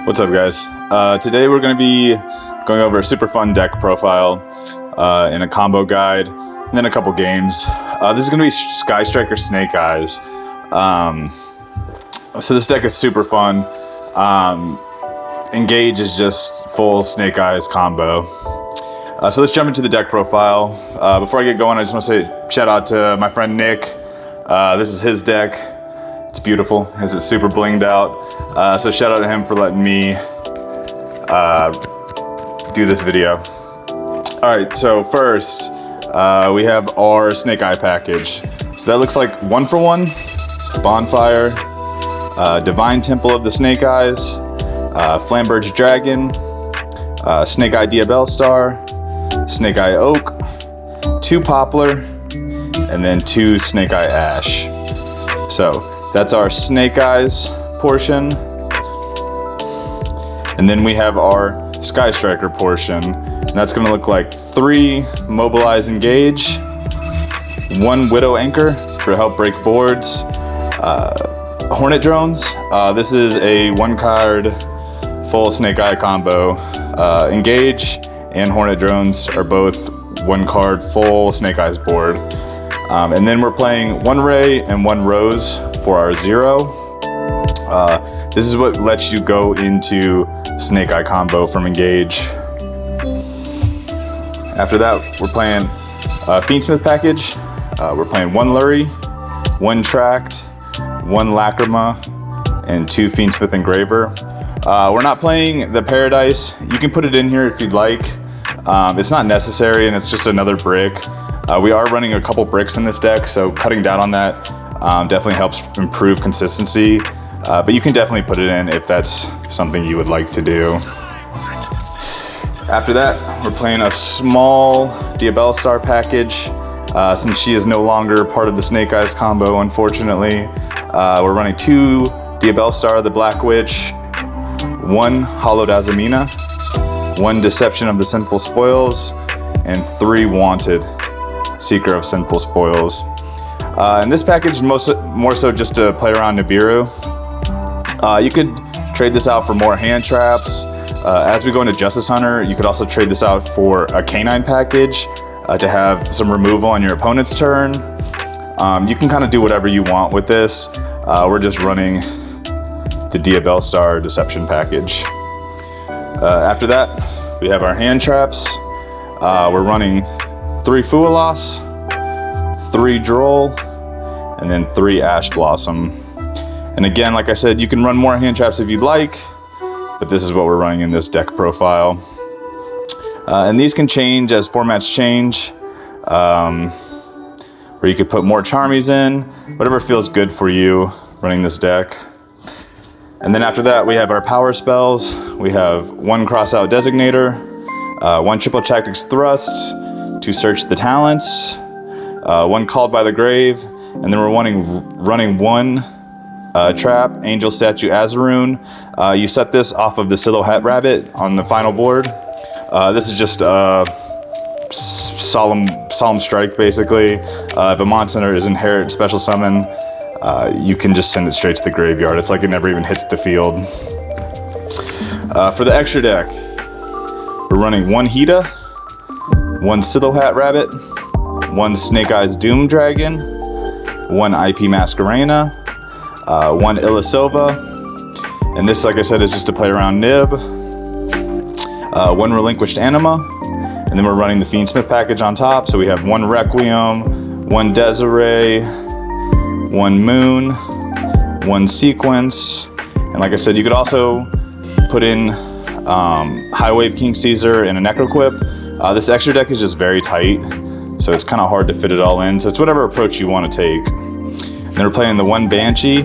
What's up, guys? Today we're going to be going over a super fun deck profile and a combo guide, and then a couple games. This is going to be Sky Striker Snake Eyes. So this deck is super fun. Engage is just full Snake Eyes combo. So let's jump into the deck profile. Before I get going, I just want to say shout out to my friend Nick. This is his deck. It's beautiful. It's super blinged out. So shout out to him for letting me do this video. All right, so first we have our Snake Eye package. So that looks like 1-for-1, Bonfire, Divine Temple of the Snake Eyes, Flamberge Dragon, Snake Eye Diabellstar, Snake Eye Oak, 2 Poplar, and then 2 Snake Eye Ash. So that's our Snake Eyes portion. And then we have our Sky Striker portion. And that's gonna look like 3 Mobilize Engage, 1 Widow Anchor for help break boards, Hornet Drones. This is a 1-card full Snake Eye combo. Engage and Hornet Drones are both 1-card full Snake Eyes board. And then we're playing 1 Ray and 1 Rose for our 0. This is what lets you go into Snake Eye combo from Engage. After that, we're playing Fiendsmith package. We're playing 1 Lurie, 1 Tract, 1 Lacrima, and 2 Fiendsmith Engraver. We're not playing the Paradise. You can put it in here if you'd like. It's not necessary, and it's just another brick. We are running a couple bricks in this deck, so cutting down on that definitely helps improve consistency. But you can definitely put it in if that's something you would like to do. After that, we're playing a small Diabellstar package. Since she is no longer part of the Snake Eyes combo, unfortunately. We're running 2 Diabellstar the Black Witch, 1 Hollowed Azamina, 1 Deception of the Sinful Spoils, and 3 Wanted Seeker of Sinful Spoils. And this package more so just to play around Nibiru. You could trade this out for more hand traps. As we go into Justice Hunter, you could also trade this out for a Canine package to have some removal on your opponent's turn. You can kind of do whatever you want with this. We're just running the Diabellstar Deception package. After that, we have our hand traps. We're running 3 Fualas, 3 Droll, and then 3 Ash Blossom. And again, like I said, you can run more hand traps if you'd like, but this is what we're running in this deck profile. And these can change as formats change, where you could put more Charmies in, whatever feels good for you running this deck. And then after that, we have our power spells. We have 1 Crossout Designator, 1 Triple Tactics Thrust to search the talents, 1 Called by the Grave, and then we're running 1 trap, Angel Statue Azaroon. You set this off of the Silhouette Rabbit on the final board. This is just solemn strike, basically. If a monster is inherit special summon, you can just send it straight to the graveyard. It's like it never even hits the field. For the extra deck, we're running 1 Hida, 1 Silhouette Rabbit, 1 Snake Eyes Doom Dragon, 1 IP Masquerena, 1 Ilisova, and this, like I said, is just to play around Nib, 1 Relinquished Anima, and then we're running the Fiendsmith package on top, so we have 1 Requiem, 1 Desiree, 1 Moon, 1 Sequence, and like I said, you could also put in High Wave King Caesar and a Necroquip. This extra deck is just very tight, so it's kind of hard to fit it all in, so it's whatever approach you want to take. And then we're playing the 1 Banshee.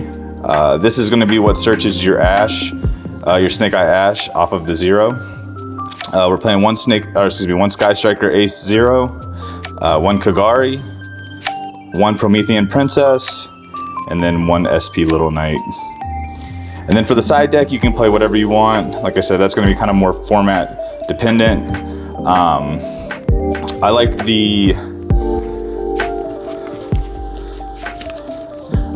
This is going to be what searches your Ash, your Snake Eye Ash off of the 0. We're playing 1 Sky Striker Ace 0, 1 Kagari, 1 Promethean Princess, and then 1 SP Little Knight. And then for the side deck, you can play whatever you want. Like I said, that's going to be kind of more format dependent. I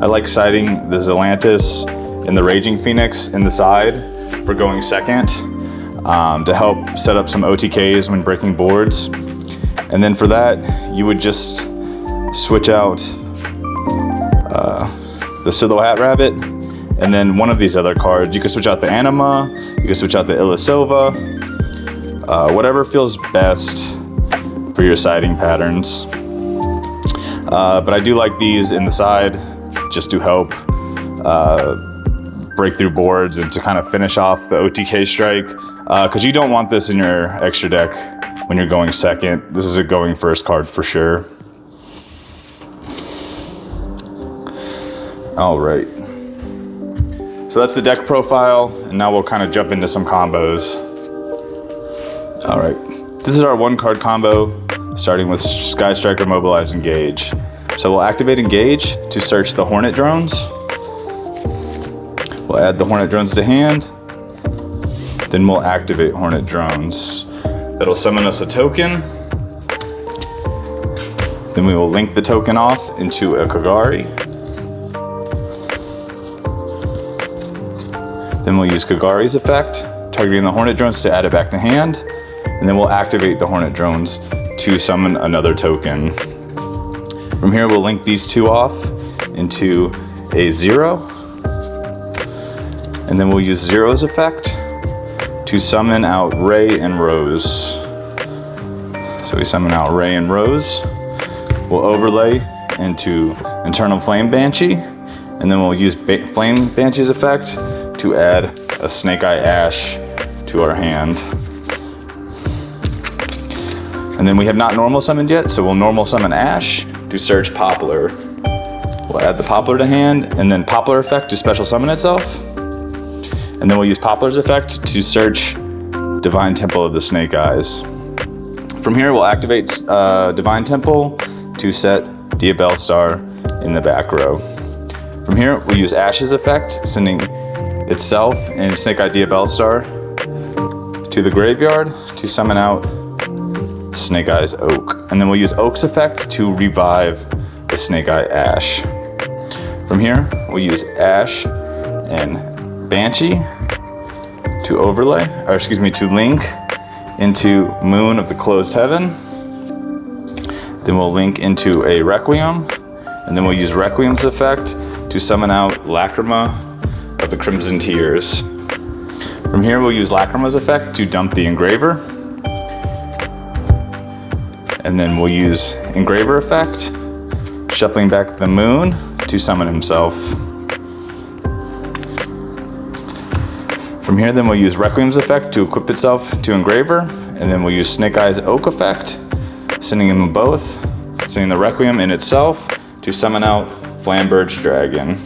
like siding the Zelantis and the Raging Phoenix in the side. for going second to help set up some OTKs when breaking boards. And then for that, you would just switch out the Silhouette Rabbit, and then one of these other cards. You can switch out the Anima, you can switch out the Ilysilva, whatever feels best for your siding patterns. But I do like these in the side just to help break through boards and to kind of finish off the OTK strike, because you don't want this in your extra deck when you're going second. This is a going first card for sure. All right. So that's the deck profile, and now we'll kind of jump into some combos. All right. This is our 1-card combo, starting with Sky Striker, Mobilize, Engage. So we'll activate Engage to search the Hornet drones. We'll add the Hornet drones to hand. Then we'll activate Hornet drones. That'll summon us a token. Then we will link the token off into a Kagari. Then we'll use Kagari's effect, targeting the Hornet drones to add it back to hand. And then we'll activate the Hornet drones to summon another token. From here, we'll link these two off into a 0. And then we'll use Zero's effect to summon out Ray and Rose. So we summon out Ray and Rose. We'll overlay into Internal Flame Banshee. And then we'll use Flame Banshee's effect to add a Snake Eye Ash to our hand. And then we have not normal summoned yet, so we'll normal summon Ash to search Poplar. We'll add the Poplar to hand, and then Poplar effect to special summon itself. And then we'll use Poplar's effect to search Divine Temple of the Snake Eyes. From here, we'll activate Divine Temple to set Diabellstar in the back row. From here, we'll use Ash's effect, sending itself and Snake Eye Diabellstar to the graveyard to summon out Snake Eye's Oak. And then we'll use Oak's effect to revive the Snake Eye Ash. From here, we'll use Ash and Banshee to overlay, to link into Moon of the Closed Heaven. Then we'll link into a Requiem, and then we'll use Requiem's effect to summon out Lacrima of the Crimson Tears. From here, we'll use Lacrima's effect to dump the Engraver. And then we'll use Engraver effect, shuffling back the Moon to summon himself. From here, then we'll use Requiem's effect to equip itself to Engraver. And then we'll use Snake Eye's Oak effect, sending them both, sending the Requiem in itself to summon out Flamberge Dragon.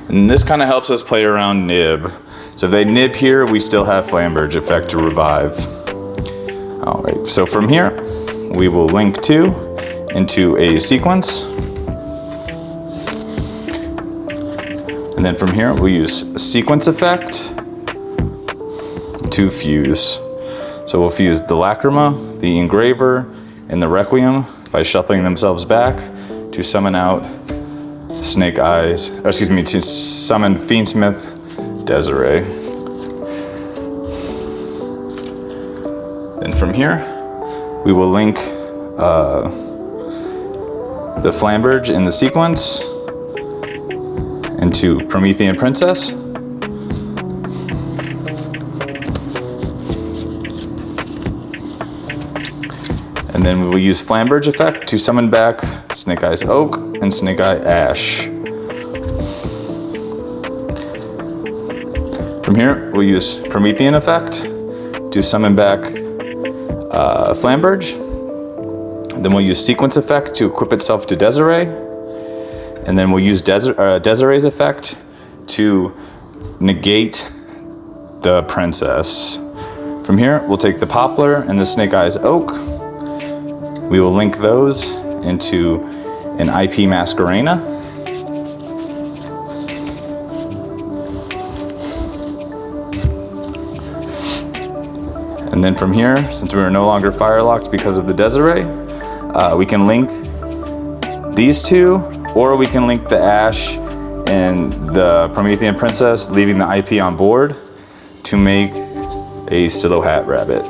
And this kind of helps us play around Nib. So if they nib here, we still have Flamberge effect to revive. All right, so from here, we will link 2 into a sequence. And then from here, we'll use a sequence effect to fuse. So we'll fuse the Lacrima, the Engraver, and the Requiem by shuffling themselves back to summon out Snake Eyes, to summon Fiendsmith Desiree. Then from here, we will link the Flamberge in the sequence into Promethean Princess. And then we will use Flamberge effect to summon back Snake Eye's Oak and Snake Eye Ash. From here, we'll use Promethean effect to summon back Flamberge. Then we'll use Sequence effect to equip itself to Desiree. And then we'll use Desiree's effect to negate the Princess. From here, we'll take the Poplar and the Snake Eyes Oak. We will link those into an IP Masquerena. And then from here, since we are no longer firelocked because of the Desiree, we can link these two, or we can link the Ash and the Promethean Princess, leaving the IP on board to make a Silhouette Rabbit.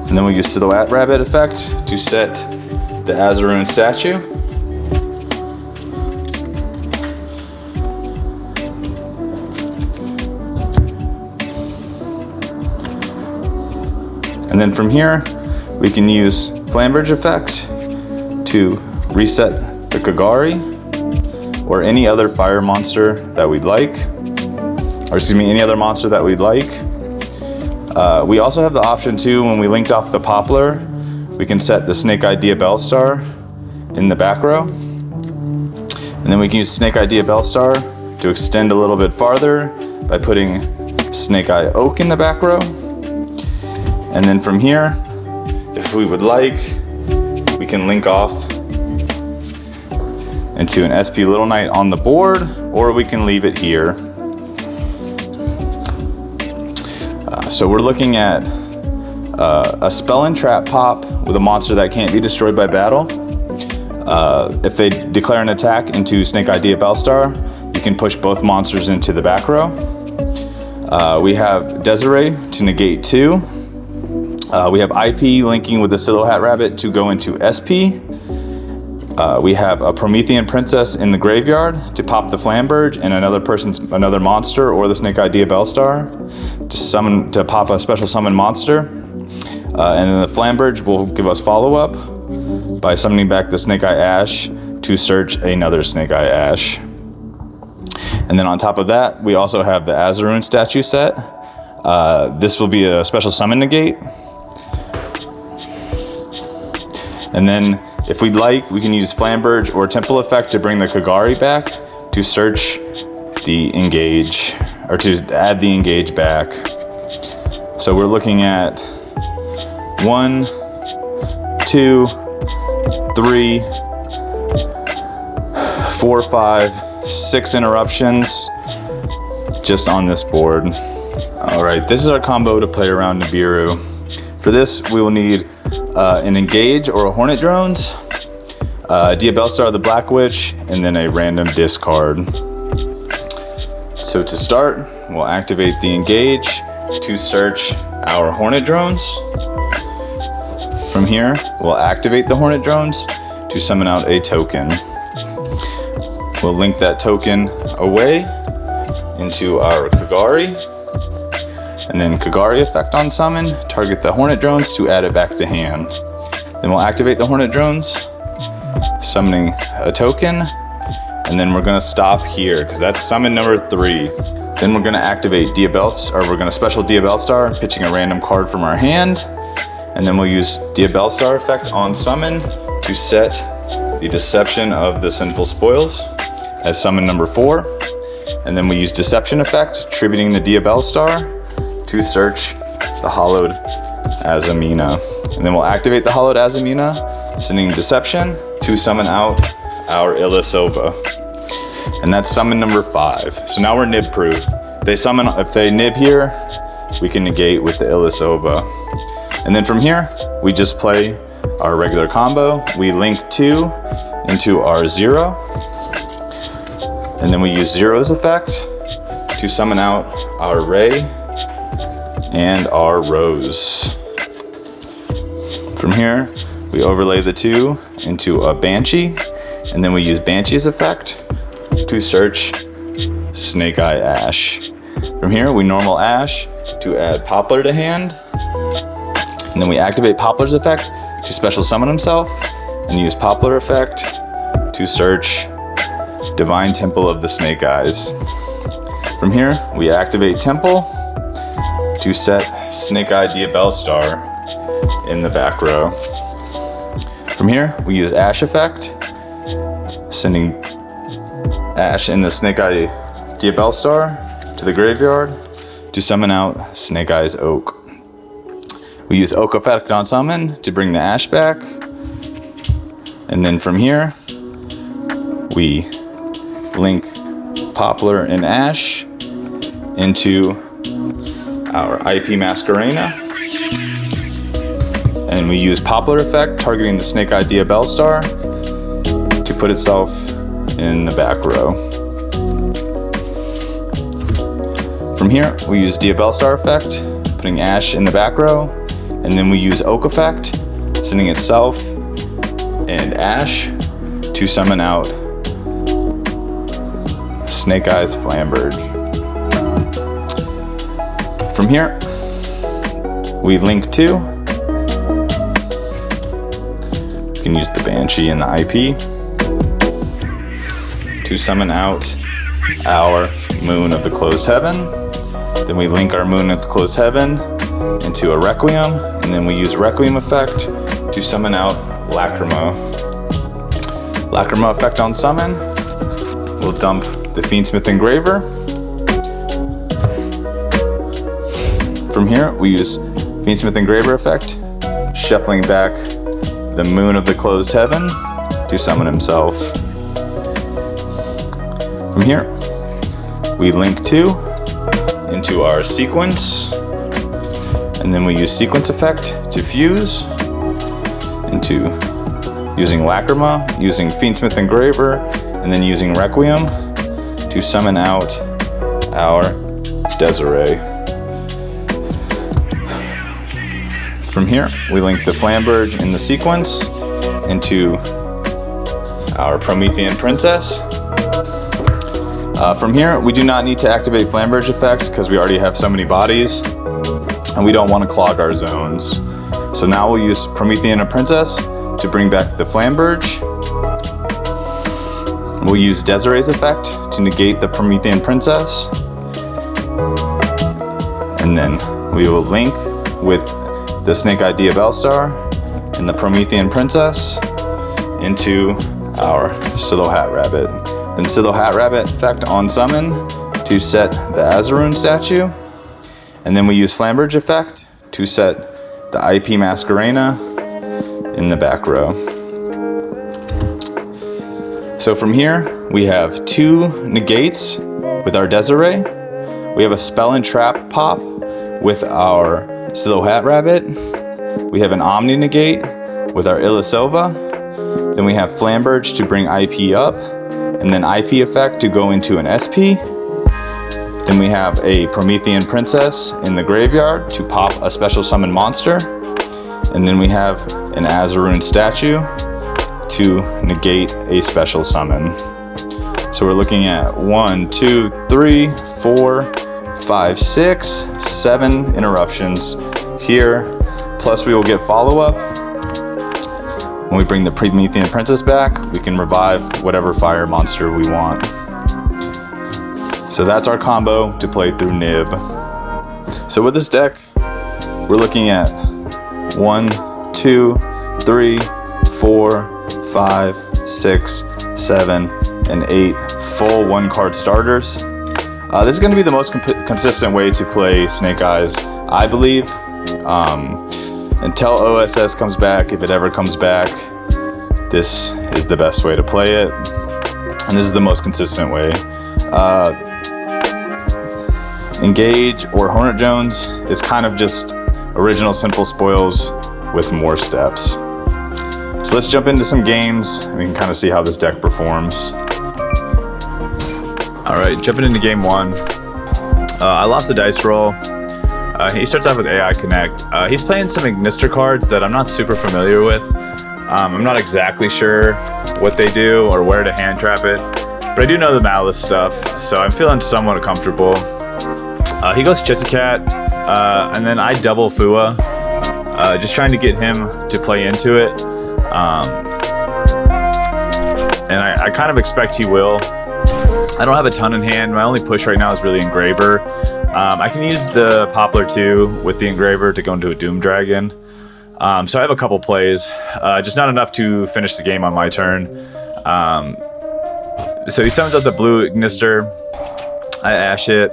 And then we use Silhouette Rabbit effect to set the Azaroon statue. And then from here, we can use Flamberge effect to reset the Kagari or any other fire monster that we'd like, or excuse me, any other monster that we'd like. We also have the option too, when we linked off the Poplar, we can set the Snake-Eyed Diabellstar in the back row. And then we can use Snake-Eyed Diabellstar to extend a little bit farther by putting Snake-Eye Oak in the back row. And then from here, if we would like, we can link off into an SP Little Knight on the board, or we can leave it here. So we're looking at a Spell and Trap pop with a monster that can't be destroyed by battle. If they declare an attack into Snake-Eyed Diabellstar, you can push both monsters into the back row. We have Desiree to negate 2. We have IP linking with the Silhouette Rabbit to go into SP. We have a Promethean Princess in the graveyard to pop the Flamberge and another monster or the Snake-Eyed Diabellstar to pop a special summon monster. And then the Flamberge will give us follow-up by summoning back the Snake-Eye Ash to search another Snake-Eye Ash. And then on top of that, we also have the Azaroon statue set. This will be a special summon negate. And then if we'd like, we can use Flamberge or Temple Effect to bring the Kagari back to search the engage, or to add the engage back. So we're looking at 1, 2, 3, 4, 5, 6 interruptions just on this board. All right, this is our combo to play around Nibiru. For this, we will need an Engage or a Hornet Drones, Diabellstar the Black Witch, and then a random discard. So to start, we'll activate the Engage to search our Hornet Drones. From here, we'll activate the Hornet Drones to summon out a token. We'll link that token away into our Kagari, and then Kagari effect on summon, target the Hornet Drones to add it back to hand. Then we'll activate the Hornet Drones, summoning a token, and then we're gonna stop here because that's summon number 3. Then we're gonna activate we're gonna special Diabellstar, pitching a random card from our hand, and then we'll use Diabellstar effect on summon to set the Deception of the Sinful Spoils as summon number 4, and then we use Deception effect, tributing the Diabellstar to search the Hollowed Azamina. And then we'll activate the Hollowed Azamina, sending Deception to summon out our Ilisova. And that's summon number 5. So now we're nib proof. If they nib here, we can negate with the Ilisova. And then from here, we just play our regular combo. We link 2 into our 0. And then we use Zero's effect to summon out our Ray and our Rose. From here, we overlay the 2 into a Banshee, and then we use Banshee's effect to search Snake-Eye Ash. From here, we normal Ash to add Poplar to hand, and then we activate Poplar's effect to special summon himself, and use Poplar effect to search Divine Temple of the Snake Eyes. From here, we activate Temple to set Snake-Eyed Diabellstar in the back row. From here, we use Ash effect, sending Ash in the Snake-Eyed Diabellstar to the graveyard to summon out Snake-Eye's Oak. We use Oak effect on summon to bring the Ash back. And then from here, we link Poplar and Ash into our IP Masquerena, and we use Poplar effect, targeting the Snake-Eyed Diabellstar to put itself in the back row. From here, we use Diabellstar effect, putting Ash in the back row, and then we use Oak effect, sending itself and Ash to summon out Snake Eyes Flamberge. From here, we link 2. We can use the Banshee and the IP to summon out our Moon of the Closed Heaven. Then we link our Moon of the Closed Heaven into a Requiem, and then we use Requiem effect to summon out Lacrima. Lacrima effect on summon. We'll dump the Fiendsmith Engraver. From here, we use Fiendsmith Engraver effect, shuffling back the Moon of the Closed Heaven to summon himself. From here, we link 2 into our sequence, and then we use sequence effect to fuse into using Lacrima, using Fiendsmith Engraver, and then using Requiem to summon out our Desiree. From here, we link the Flamberge in the sequence into our Promethean Princess. From here, we do not need to activate Flamberge effect because we already have so many bodies, and we don't want to clog our zones. So now we'll use Promethean and Princess to bring back the Flamberge. We'll use Desiree's effect to negate the Promethean Princess. And then we will link with the Snake-Eyed Diabellstar and the Promethean Princess into our Scyttle Hat Rabbit. Then Scyttle Hat Rabbit effect on summon to set the Azarun statue. And then we use Flamberge effect to set the IP Masquerena in the back row. So from here, we have 2 negates with our Desiree. We have a Spell and Trap pop with our Scyttle Hat Rabbit. We have an Omni negate with our Ilysilva. Then we have Flamberge to bring IP up, and then IP effect to go into an SP. Then we have a Promethean Princess in the graveyard to pop a special summon monster. And then we have an Azarun statue to negate a special summon. So we're looking at 1, 2, 3, 4, 5, 6, 7 interruptions here. Plus we will get follow-up. When we bring the Promethean Princess back, we can revive whatever fire monster we want. So that's our combo to play through Nib. So with this deck, we're looking at 1, 2, 3, 4, 5, 6, 7, and 8 full 1-card starters. This is going to be the most consistent way to play Snake Eyes, I believe. Until OSS comes back, if it ever comes back, this is the best way to play it. And this is the most consistent way. Engage or Hornet Jones is kind of just original Sinful Spoils with more steps. So let's jump into some games. We can kind of see how this deck performs. All right, jumping into game 1. I lost the dice roll. He starts off with AI Connect. He's playing some Ignister cards that I'm not super familiar with. I'm not exactly sure what they do or where to hand trap it, but I do know the Malice stuff, so I'm feeling somewhat comfortable. He goes Chisicat, and then I double Fua, just trying to get him to play into it. And I kind of expect he will. I don't have a ton in hand. My only push right now is really Engraver. I can use the Poplar 2 with the Engraver to go into a Doom Dragon. So I have a couple plays, just not enough to finish the game on my turn. So he summons up the blue Ignister. I Ash it.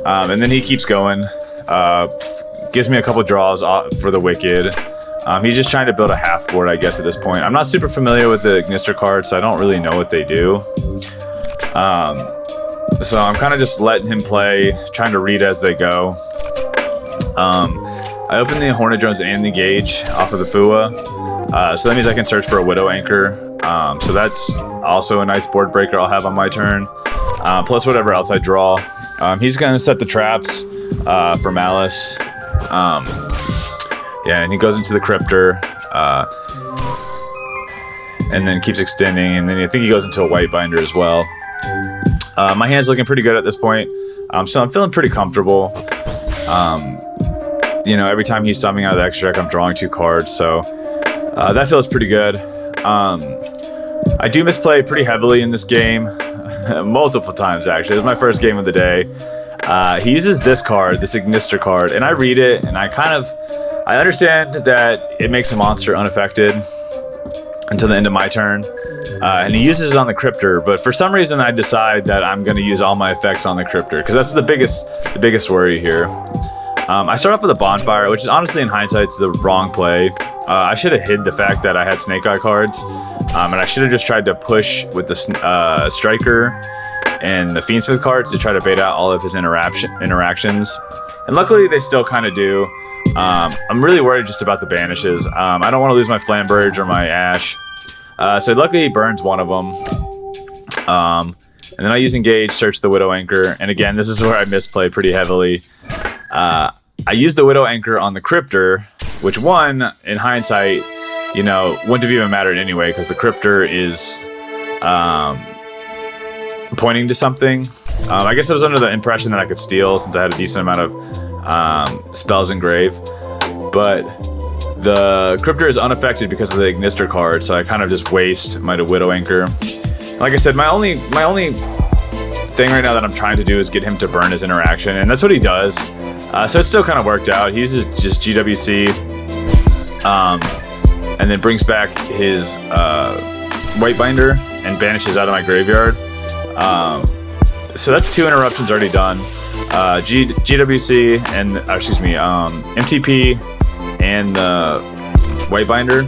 And then he keeps going. Gives me a couple draws for the Wicked. He's just trying to build a half board, I guess, at this point. I'm not super familiar with the Ignister cards, so I don't really know what they do. So I'm kind of just letting him play, trying to read as they go. I open the Hornet Drones and the Gauge off of the Fua. So that means I can search for a Widow Anchor. So that's also a nice board breaker I'll have on my turn. Plus whatever else I draw. He's gonna set the traps for Malice. Yeah, and he goes into the Cryptor, and then keeps extending, and then I think he goes into a White Binder as well. My hand's looking pretty good at this point, so I'm feeling pretty comfortable. You know, every time he's summoning out of the extra deck, I'm drawing 2 cards, so that feels pretty good. I do misplay pretty heavily in this game, multiple times actually. It was my first game of the day. He uses this card, this Ignister card, and I read it, and I understand that it makes a monster unaffected until the end of my turn, and he uses it on the Cryptor, but for some reason I decide that I'm going to use all my effects on the Cryptor, because that's the biggest worry here. I start off with a Bonfire, which is honestly in hindsight the wrong play. I should have hid the fact that I had Snake Eye cards, and I should have just tried to push with the Striker and the Fiendsmith cards to try to bait out all of his interactions. And luckily they still kind of do. I'm really worried just about the banishes. I don't want to lose my Flamberge or my Ash. So luckily he burns one of them. And then I use Engage, search the Widow Anchor. And again, this is where I misplay pretty heavily. I used the Widow Anchor on the Cryptor, which in hindsight, you know, wouldn't have even mattered anyway, because the Cryptor is pointing to something. I guess I was under the impression that I could steal since I had a decent amount of spells in grave, but the Cryptor is unaffected because of the Ignister card, so I kind of just waste my Widow Anchor. Like I said, my only thing right now that I'm trying to do is get him to burn his interaction, and that's what he does. So it still kind of worked out. He uses just GWC, and then brings back his White Binder and banishes out of my graveyard. So that's 2 interruptions already done. GWC and MTP and the White Binder.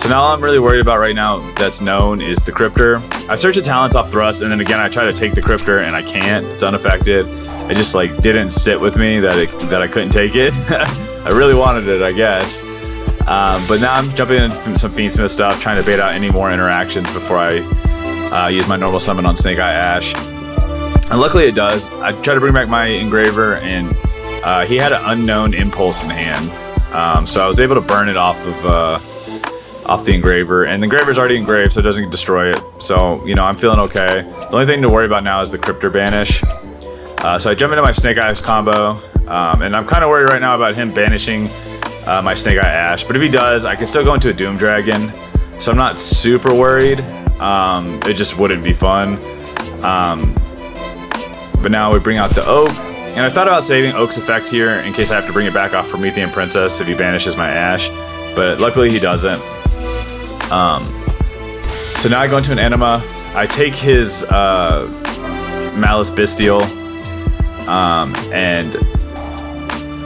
So now all I'm really worried about right now that's known is the Cryptor. I search the talents off Thrust, and then again I try to take the Cryptor and I can't. It's unaffected. It just like didn't sit with me that I couldn't take it. I really wanted it, I guess. But now I'm jumping in some Fiendsmith stuff, trying to bait out any more interactions before I use my normal summon on Snake Eye Ash. And luckily it does. I try to bring back my Engraver, and he had an unknown impulse in hand. So I was able to burn it off the Engraver, and the Engraver's already engraved, so it doesn't destroy it. So, you know, I'm feeling okay. The only thing to worry about now is the Cryptor banish. So I jump into my Snake Eyes combo, and I'm kind of worried right now about him banishing my Snake Eye Ash. But if he does, I can still go into a Doom Dragon, so I'm not super worried. It just wouldn't be fun. But now we bring out the Oak, and I thought about saving Oak's effect here in case I have to bring it back off Promethean Princess if he banishes my Ash, but luckily he doesn't. So now I go into an Enema. I take his Malice Bystial, and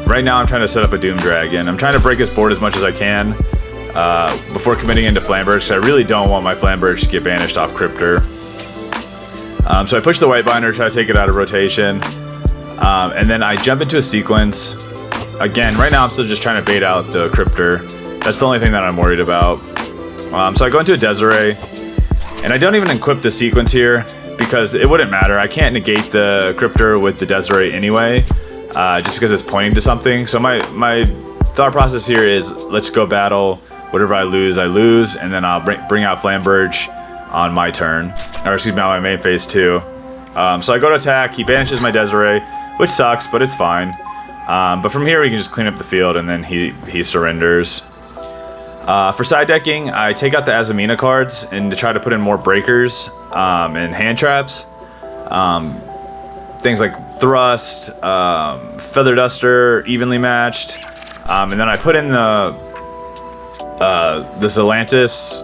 right now I'm trying to set up a Doom Dragon. I'm trying to break his board as much as I can before committing into Flamberge, because I really don't want my Flamberge to get banished off Cryptor. So I push the White Binder, try to take it out of rotation, and then I jump into a sequence. Again, right now I'm still just trying to bait out the Cryptor. That's the only thing that I'm worried about. So I go into a Desiree, and I don't even equip the sequence here because it wouldn't matter. I can't negate the Cryptor with the Desiree anyway, just because it's pointing to something. So my thought process here is, let's go battle. Whatever I lose, and then I'll bring out Flamberge on my turn, or excuse me, on my main phase too. So I go to attack. He banishes my Desiree, which sucks, but it's fine. But from here we can just clean up the field, and then he surrenders. For side decking, I take out the Azamina cards and to try to put in more breakers and hand traps. Things like Thrust, Feather Duster, evenly matched, and then I put in the Zelantis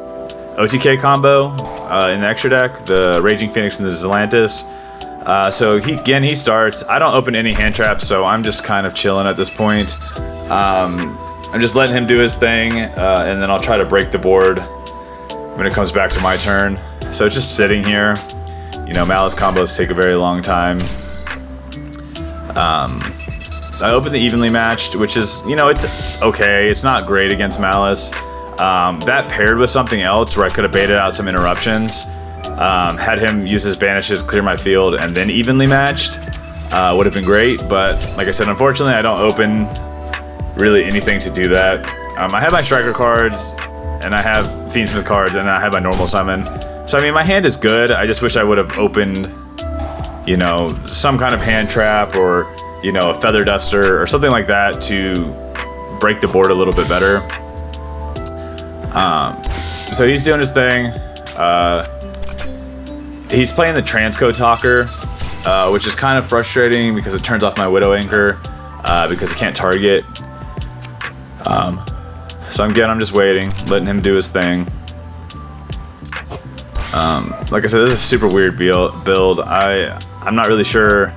OTK combo in the extra deck, the Raging Phoenix and the Zelantis. So he starts. I don't open any hand traps, so I'm just kind of chilling at this point. I'm just letting him do his thing, and then I'll try to break the board when it comes back to my turn. So it's just sitting here. You know, Malice combos take a very long time. I open the evenly matched, which is, you know, it's okay. It's not great against Malice. That paired with something else where I could have baited out some interruptions, had him use his banishes, clear my field, and then evenly matched, would have been great. But like I said, unfortunately, I don't open really anything to do that. I have my striker cards, and I have Fiendsmith cards, and I have my normal summon. So I mean, my hand is good. I just wish I would have opened, you know, some kind of hand trap or, you know, a feather duster or something like that to break the board a little bit better. So he's doing his thing. He's playing the Transcode Talker, which is kind of frustrating because it turns off my Widow Anchor, because it can't target. So I'm just waiting, letting him do his thing. Like I said, this is a super weird build. I'm not really sure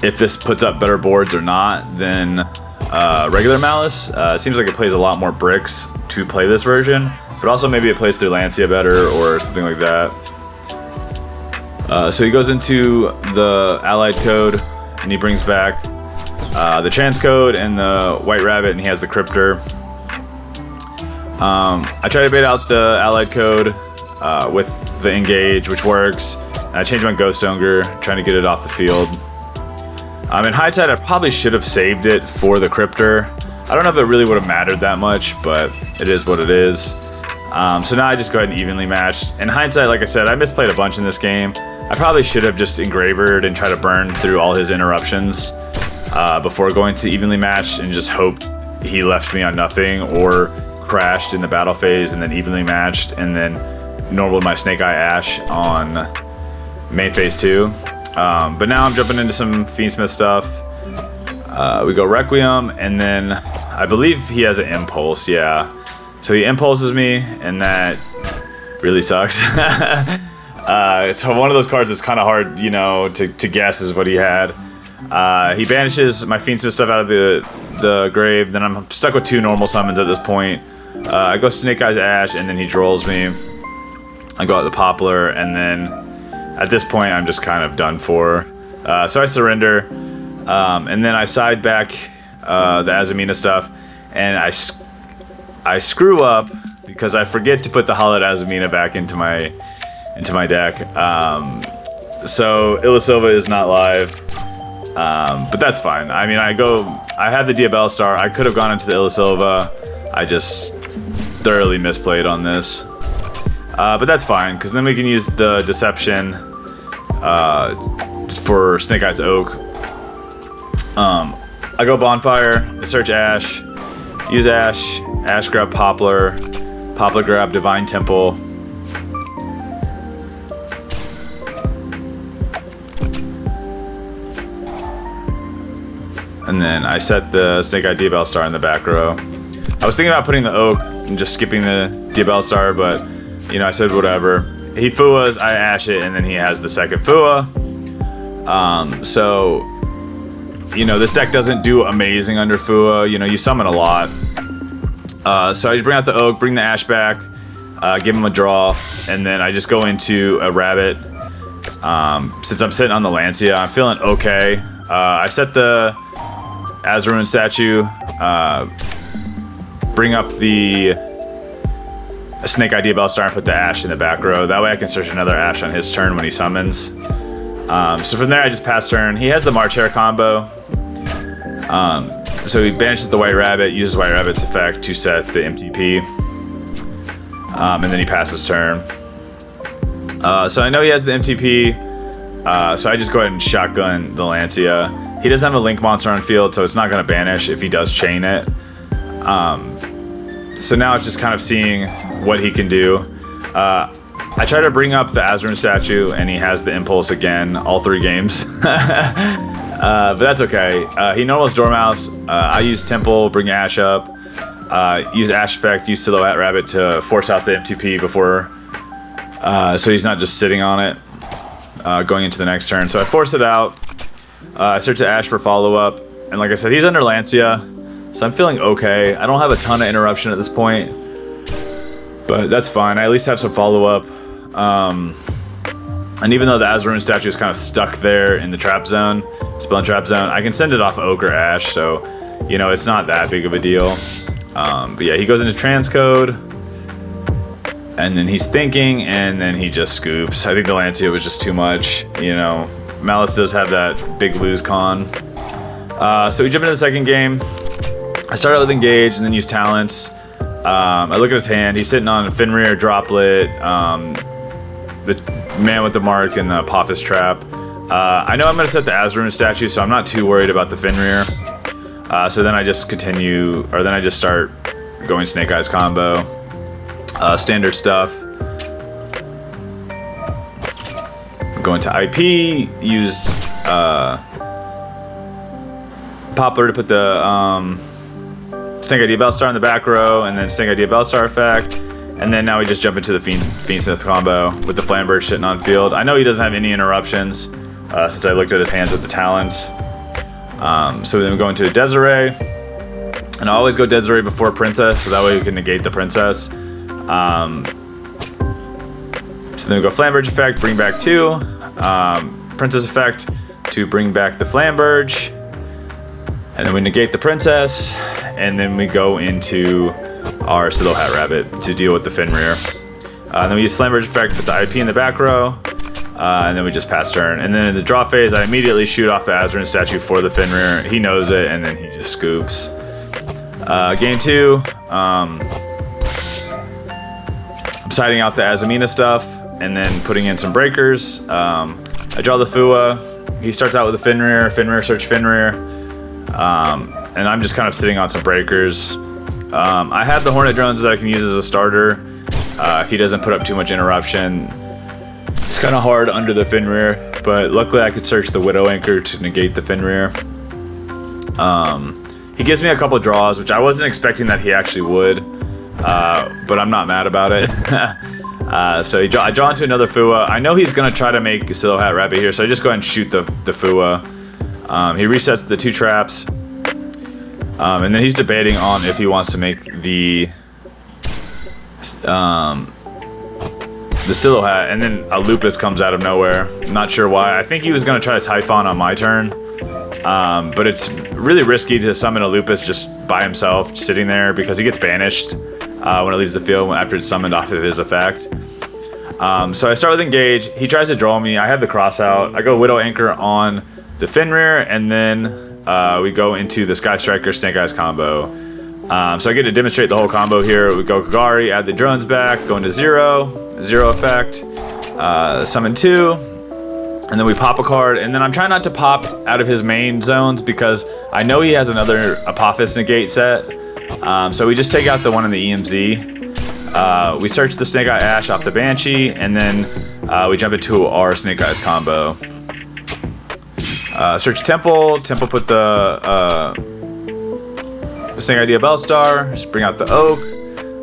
if this puts up better boards or not than regular Malice. It seems like it plays a lot more bricks to play this version, but also maybe it plays through Lancia better or something like that. So he goes into the Allied Code and he brings back the Transcode and the White Rabbit, and he has the Cryptor. I try to bait out the Allied Code with the Engage, which works. And I changed my Ghost Ogre, trying to get it off the field. In hindsight, I probably should have saved it for the Cryptor. I don't know if it really would have mattered that much, but it is what it is. So now I just go ahead and evenly match. In hindsight, like I said, I misplayed a bunch in this game. I probably should have just engravered and tried to burn through all his interruptions before going to evenly match and just hoped he left me on nothing or crashed in the battle phase and then evenly matched and then normaled my Snake Eye Ash on main phase 2. But now I'm jumping into some Fiendsmith stuff. We go Requiem, and then I believe he has an Impulse, yeah. So he impulses me, and that really sucks. It's one of those cards that's kind of hard, you know, to guess is what he had. He banishes my Fiendsmith stuff out of the grave, then I'm stuck with 2 normal summons at this point. I go Snake Eyes Ash, and then he drolls me. I go out the Poplar, and then at this point I'm just kind of done for. So I surrender, and then I side back the Azumina stuff, and I screw up because I forget to put the Hollowed Azumina back into my deck. So Illisilva is not live, but that's fine. I mean, I have the Diabellstar. I could have gone into the Illisilva. I just thoroughly misplayed on this. But that's fine, because then we can use the Deception for Snake Eyes Oak. I go Bonfire, I search Ash, use Ash, Ash grab Poplar, Poplar grab Divine Temple. And then I set the Snake Eye Diabellstar in the back row. I was thinking about putting the Oak and just skipping the Diabellstar, but you know, I said whatever. He Fuas, I Ash it, and then he has the second Fua. So, you know, this deck doesn't do amazing under Fua. You know, you summon a lot. So I just bring out the Oak, bring the Ash back, give him a draw, and then I just go into a Rabbit. Since I'm sitting on the Lancia, I'm feeling okay. I set the Azarun statue, bring up the Snake Eye Diabellstar and put the Ash in the back row. That way I can search another Ash on his turn when he summons. So from there I just pass turn. He has the March Hare combo. So he banishes the White Rabbit, uses White Rabbit's effect to set the MTP. And then he passes turn. So I know he has the MTP. So I just go ahead and shotgun the Lancia. He doesn't have a Link monster on field, so it's not going to banish if he does chain it. So now it's just kind of seeing what he can do. I try to bring up the Azarun statue, and he has the Impulse again, all 3 games. But that's okay. He normals Dormouse. I use Temple, bring Ash up. Use Ash effect, use Silhouette Rabbit to force out the MTP before, so he's not just sitting on it, going into the next turn. So I force it out. I search the Ash for follow-up, and like I said, he's under Lancia, so I'm feeling okay. I don't have a ton of interruption at this point, but that's fine. I at least have some follow-up. And even though the Azarun statue is kind of stuck there in the trap zone, spell and trap zone, I can send it off Oak or Ash, so, you know, it's not that big of a deal. But yeah, he goes into transcode, and then he's thinking, and then he just scoops. I think the Lancia was just too much, you know. Malice does have that big lose con. So we jump into the second game. I start out with Engage and then use Talents. I look at his hand. He's sitting on Fenrir, Droplet, the Man with the Mark, and the Apophis Trap. I know I'm going to set the Azarun statue, so I'm not too worried about the Fenrir. So then I just continue, or then I just start going Snake Eyes combo. Standard stuff. Go into IP, use Poplar to put the Snake Idea Bellstar in the back row, and then Snake Idea Bellstar effect. And then now we just jump into the Fiendsmith combo with the Flamberge sitting on field. I know he doesn't have any interruptions since I looked at his hands with the talents. So then we go into a Desiree. And I always go Desiree before Princess, so that way we can negate the Princess. So then we go Flamberge effect, bring back 2. Princess effect to bring back the Flamberge. And then we negate the Princess. And then we go into our Silo Hat Rabbit to deal with the Fenrir. Then we use Flamberge effect with the IP in the back row. And then we just pass turn. And then in the draw phase, I immediately shoot off the Azarun statue for the Fenrir. He knows it, and then he just scoops. Game 2, I'm siding out the Azamina stuff and then putting in some breakers. I draw the Fua. He starts out with a Fenrir, search Fenrir. And I'm just kind of sitting on some breakers. I have the Hornet drones that I can use as a starter if he doesn't put up too much interruption. It's kind of hard under the Fenrir, but luckily I could search the Widow Anchor to negate the Fenrir. He gives me a couple draws, which I wasn't expecting that he actually would, but I'm not mad about it. So I draw into another Fua. I know he's going to try to make a Silo Hat Rabbit here, so I just go ahead and shoot the Fua. He resets the 2 traps, and then he's debating on if he wants to make the Silo Hat, and then a Lupus comes out of nowhere. I'm not sure why. I think he was going to try to Typhon on my turn. But it's really risky to summon a Lupus just by himself, sitting there, because he gets banished when it leaves the field after it's summoned off of his effect. So I start with Engage. He tries to draw me. I have the cross out. I go Widow Anchor on the Fenrir, and then we go into the Sky Striker Snake Eyes combo. So I get to demonstrate the whole combo here. We go Kagari, add the drones back, go into 0 effect, summon 2. And then we pop a card, and then I'm trying not to pop out of his main zones because I know he has another Apophis negate set. So we just take out the one in the EMZ. We search the Snake Eye Ash off the Banshee, and then we jump into our Snake Eyes combo. Search Temple put the Snake Idea Bellstar, just bring out the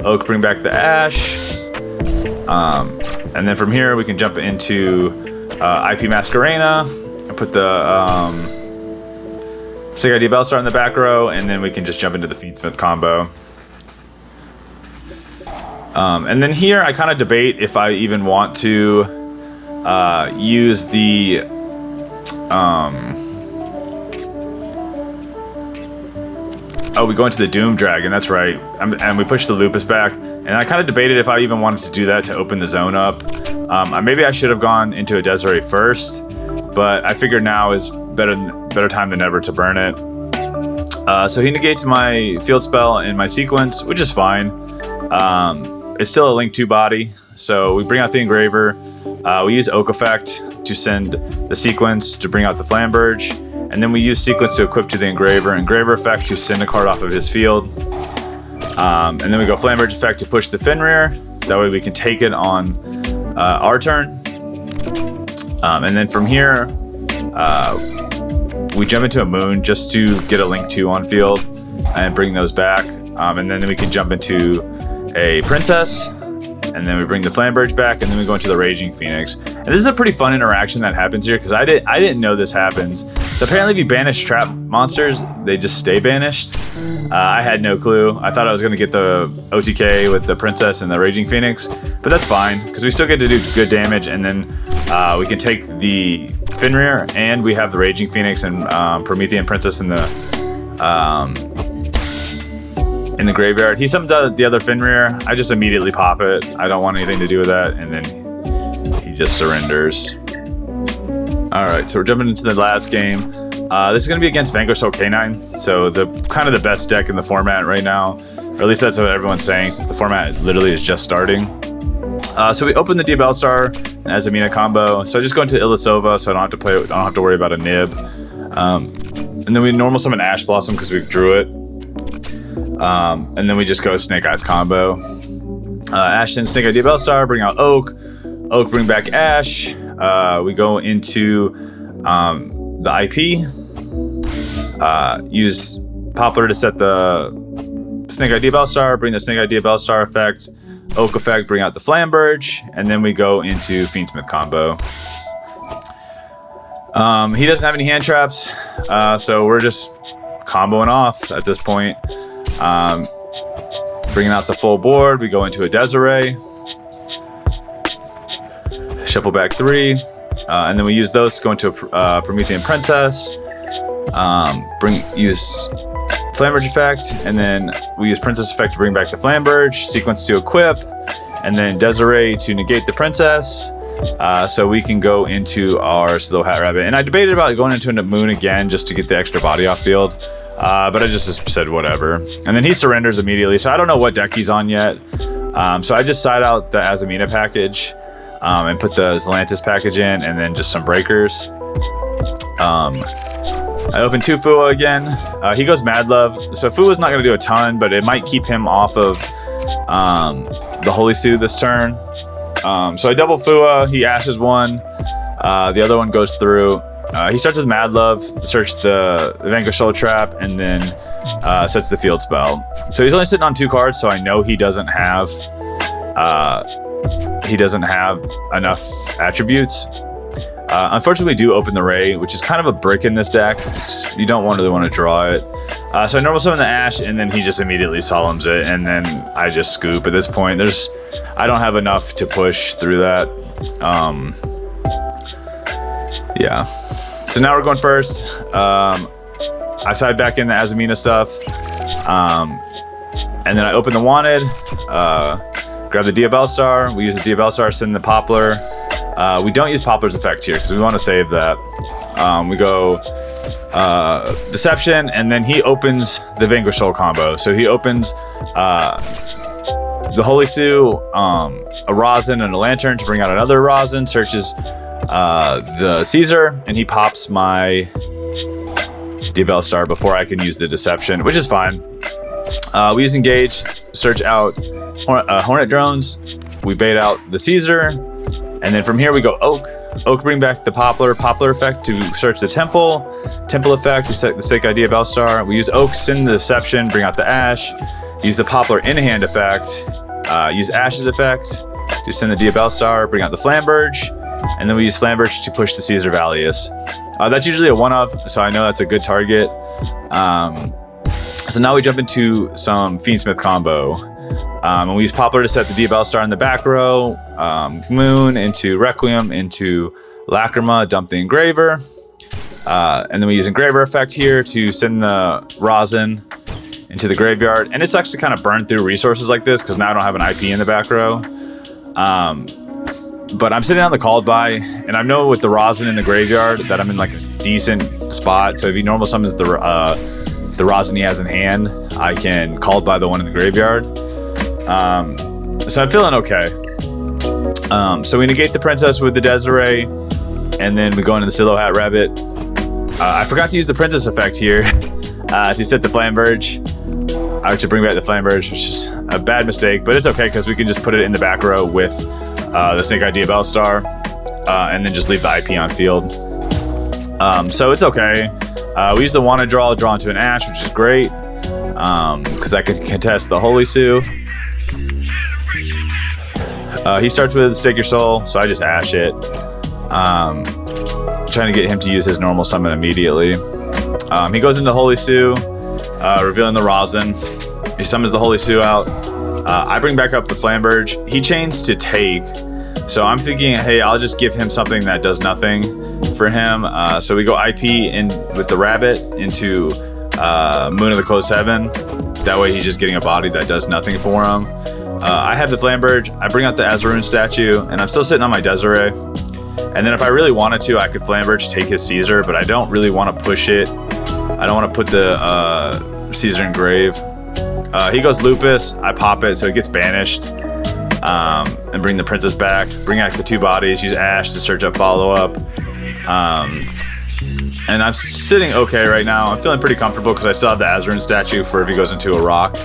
Oak bring back the Ash. And then from here we can jump into IP Masquerena, put the Snake Idea Bellstar in the back row, and then we can just jump into the Fiendsmith combo. And then here I kind of debate if I even want to use the oh, we go into the Doom Dragon, that's right. And we push the Lupus back. And I kind of debated if I even wanted to do that to open the zone up. Maybe I should have gone into a Desiree first, but I figured now is better time than ever to burn it. So he negates my field spell and my sequence, which is fine. It's still a Link 2 body, so we bring out the Engraver. We use Oak Effect to send the sequence to bring out the Flamberge, and then we use sequence to equip to the Engraver effect to send a card off of his field. And then we go Flamberge effect to push the Fenrir. That way we can take it on our turn. And then from here, we jump into a Moon just to get a Link 2 on field and bring those back. And then we can jump into a Princess, and then we bring the Flamberge back, and then we go into the Raging Phoenix. And this is a pretty fun interaction that happens here, because I didn't know this happens. So apparently if you banish trap monsters, they just stay banished. I had no clue. I thought I was going to get the OTK with the Princess and the Raging Phoenix, but that's fine, because we still get to do good damage, and then we can take the Fenrir, and we have the Raging Phoenix and Promethean Princess in in the graveyard. He summons out the other Fenrir. I just immediately pop it. I don't want anything to do with that. And then he just surrenders. All right, so we're jumping into the last game. This is going to be against Vanquish Soul Canine. So the kind of the best deck in the format right now. Or at least that's what everyone's saying, since the format literally is just starting. So we open the Diabellstar as a Mina combo. So I just go into Ilisova, so I don't have to worry about a nib. And then we normal summon Ash Blossom because we drew it. And then we just go Snake Eyes combo. Ash and Snake Eye Diabellstar, bring out Oak. Oak, bring back Ash. We go into the IP. Use Poplar to set the Snake Eye Diabellstar, bring the Snake Eye Diabellstar effect. Oak effect, bring out the Flamberge. And then we go into Fiendsmith combo. He doesn't have any hand traps, so we're just comboing off at this point. Bringing out the full board, we go into a Desiree. Shuffle back 3, and then we use those to go into a Promethean Princess. Use Flamberge effect, and then we use Princess effect to bring back the Flamberge. Sequence to equip, and then Desiree to negate the Princess. So we can go into our Slow Hat Rabbit. And I debated about going into a Moon again just to get the extra body off field. But I just said whatever. And then he surrenders immediately. So I don't know what deck he's on yet. So I just side out the Azamina package and put the Zelantis package in, and then just some breakers. I open 2 Fua again. He goes Mad Love. So Fua's not going to do a ton, but it might keep him off of the Holy Sue this turn. So I double Fua, he ashes 1, the other one goes through. He starts with Mad Love, search the Vanquish Soul Trap, and then sets the field spell. So he's only sitting on 2 cards, so I know he doesn't have enough attributes. Unfortunately, we do open the Ray, which is kind of a brick in this deck. You don't really want to draw it. So I normal summon the Ash, and then he just immediately solemns it, and then I just scoop. At this point, I don't have enough to push through that. Yeah. So now we're going first. I side back in the Azamina stuff, and then I open the Wanted. Grab the Diabellstar. We use the Diabellstar, send the Poplar. We don't use Poplar's effect here because we want to save that. We go Deception, and then he opens the Vanquish Soul combo. So he opens the Holy Sue, a Rosin, and a Lantern to bring out another Rosin. Searches the Caesar, and he pops my Diabellstar before I can use the Deception, which is fine. We use Engage, search out Hornet Drones. We bait out the Caesar, and then from here we go Oak. Oak, bring back the Poplar effect to search the Temple. Temple effect, we set the Snake Eye Diabellstar. We use Oak, send the Deception, bring out the Ash. Use the Poplar in-hand effect. Use Ash's effect to send the Diabellstar, bring out the Flamberge. And then we use Flamberge to push the Caesar Valius. That's usually a one-of, so I know that's a good target. So now we jump into some Fiendsmith combo. And we use Poplar to set the Diabellstar in the back row. Moon into Requiem into Lacrima, dump the Engraver. And then we use Engraver effect here to send the Rosin into the graveyard. And it's actually kind of burned through resources like this because now I don't have an IP in the back row. But I'm sitting on the called by, and I know with the Rosin in the graveyard that I'm in like a decent spot. So if he normal summons the Rosin he has in hand, I can called by the one in the graveyard. So I'm feeling okay. So we negate the Princess with the Desiree, and then we go into the Silhouette Hat Rabbit. I forgot to use the Princess effect here to set the Flamberge, or to bring back the Flamberge, which is a bad mistake, but it's okay because we can just put it in the back row with the Snake Eye Diabellstar, and then just leave the IP on field. So it's okay. We use the Wanna draw into an Ash, which is great, because I could contest the Holy Sue. He starts with Stake Your Soul, so I just Ash it. Trying to get him to use his normal summon immediately. He goes into Holy Sue, revealing the Rosin. He summons the Holy Sue out. I bring back up the Flamberge. He chains to take, so I'm thinking, hey, I'll just give him something that does nothing for him. So we go IP in with the Rabbit into Moon of the Closed Heaven. That way he's just getting a body that does nothing for him. I have the Flamberge. I bring out the Azarun statue, and I'm still sitting on my Desiree. And then if I really wanted to, I could Flamberge, take his Caesar, but I don't really want to push it. I don't want to put the Caesar in grave. He goes Lupus. I pop it, so it gets banished. And bring the princess back. Bring back the 2 bodies. Use Ash to search up follow-up. And I'm sitting okay right now. I'm feeling pretty comfortable because I still have the Azarun statue for if he goes into a rock.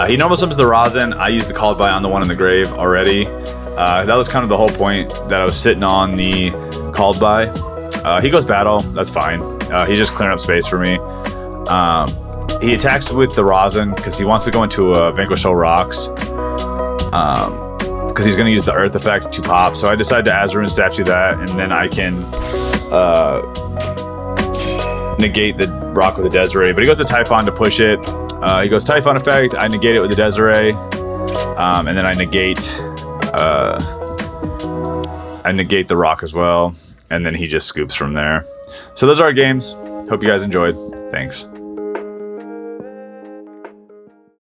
He normal summons the Rosin. I used the Called By on the one in the grave already. That was kind of the whole point that I was sitting on the Called By. He goes Battle. That's fine. He's just clearing up space for me. He attacks with the Rosin because he wants to go into Vanquish All Rocks. Because he's going to use the Earth effect to pop. So I decided to Azarun statue that, and then I can negate the rock with the Desiree. But he goes to Typhon to push it. He goes Typhon effect. I negate it with the Desiree, and then I negate the rock as well. And then he just scoops from there. So those are our games. Hope you guys enjoyed. Thanks.